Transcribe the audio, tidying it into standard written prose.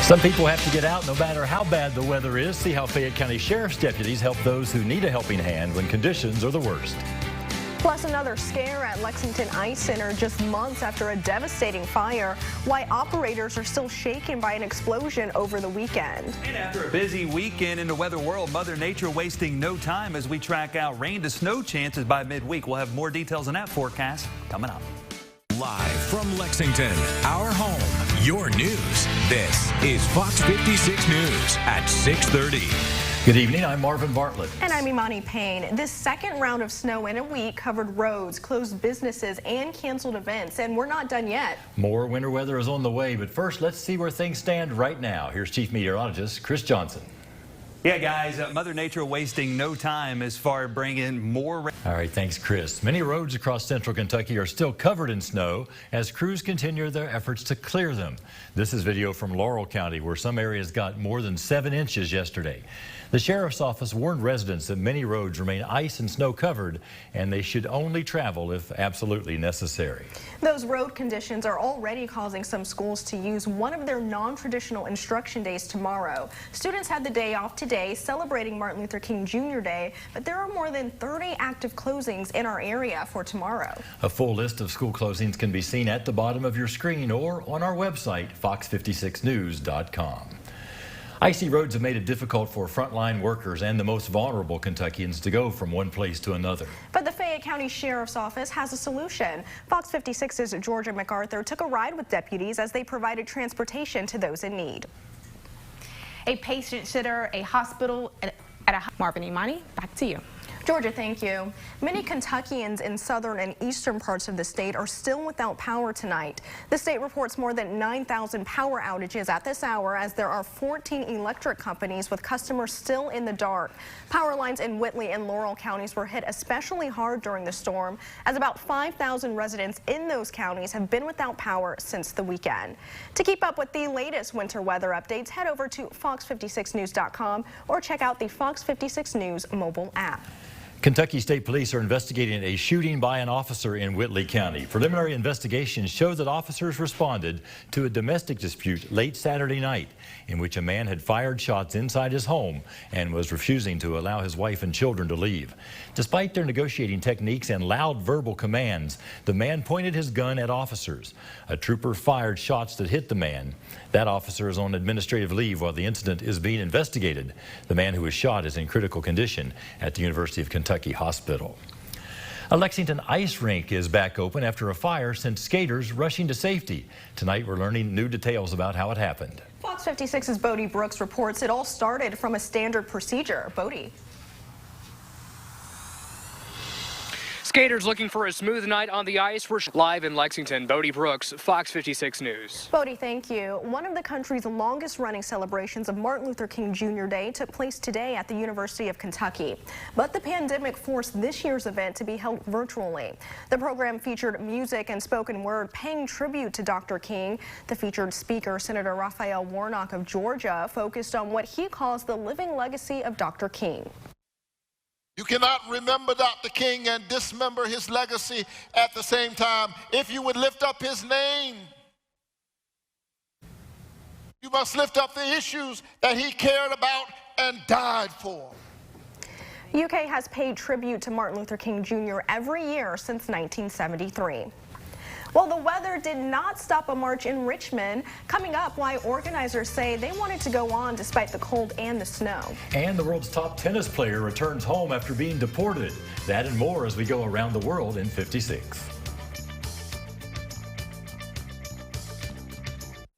Some people have to get out no matter how bad the weather is. See how Fayette County Sheriff's deputies help those who need a helping hand when conditions are the worst. Plus another scare at Lexington Ice Center just months after a devastating fire. Why operators are still shaken by an explosion over the weekend. And after a busy weekend in the weather world, Mother Nature wasting no time as we track out rain to snow chances by midweek. We'll have more details on that forecast coming up. Live from Lexington, our home, your news. This is Fox 56 News at 6:30. Good evening, I'm Marvin Bartlett. And I'm Imani Payne. This second round of snow in a week covered roads, closed businesses, and canceled events, and we're not done yet. More winter weather is on the way, but first let's see where things stand right now. Here's Chief Meteorologist Chris Johnson. Yeah, guys, Mother Nature wasting no time as far as bringing more rain. All right, thanks, Chris. Many roads across central Kentucky are still covered in snow as crews continue their efforts to clear them. This is video from Laurel County, where some areas got more than 7 inches yesterday. The sheriff's office warned residents that many roads remain ice and snow covered, and they should only travel if absolutely necessary. Those road conditions are already causing some schools to use one of their non-traditional instruction days tomorrow. Students had the day off today, celebrating Martin Luther King Jr. Day, but there are more than 30 active closings in our area for tomorrow. A full list of school closings can be seen at the bottom of your screen or on our website, fox56news.com. Icy roads have made it difficult for frontline workers and the most vulnerable Kentuckians to go from one place to another. But the Fayette County Sheriff's Office has a solution. Fox 56's Georgia MacArthur took a ride with deputies as they provided transportation to those in need. A patient sitter, a hospital, Marvin, Imani, back to you. Georgia, thank you. Many Kentuckians in southern and eastern parts of the state are still without power tonight. The state reports more than 9,000 power outages at this hour as there are 14 electric companies with customers still in the dark. Power lines in Whitley and Laurel counties were hit especially hard during the storm, as about 5,000 residents in those counties have been without power since the weekend. To keep up with the latest winter weather updates, head over to fox56news.com or check out the Fox 56 News mobile app. Kentucky State Police are investigating a shooting by an officer in Whitley County. Preliminary investigations show that officers responded to a domestic dispute late Saturday night in which a man had fired shots inside his home and was refusing to allow his wife and children to leave. Despite their negotiating techniques and loud verbal commands, the man pointed his gun at officers. A trooper fired shots that hit the man. That officer is on administrative leave while the incident is being investigated. The man who was shot is in critical condition at the University of Kentucky Hospital. A Lexington ice rink is back open after a fire sent skaters rushing to safety. Tonight we're learning new details about how it happened. Fox 56's Bodie Brooks reports it all started from a standard procedure. Bodie. Skaters looking for a smooth night on the ice. We're live in Lexington. Bodie Brooks, Fox 56 News. Bodie, thank you. One of the country's longest running celebrations of Martin Luther King Jr. Day took place today at the University of Kentucky. But the pandemic forced this year's event to be held virtually. The program featured music and spoken word paying tribute to Dr. King. The featured speaker, Senator Raphael Warnock of Georgia, focused on what he calls the living legacy of Dr. King. You cannot remember Dr. King and dismember his legacy at the same time. If you would lift up his name, you must lift up the issues that he cared about and died for. UK has paid tribute to Martin Luther King Jr. every year since 1973. Well, the weather did not stop a march in Richmond. Coming up, why organizers say they wanted to go on despite the cold and the snow. And the world's top tennis player returns home after being deported. That and more as we go around the world in 56.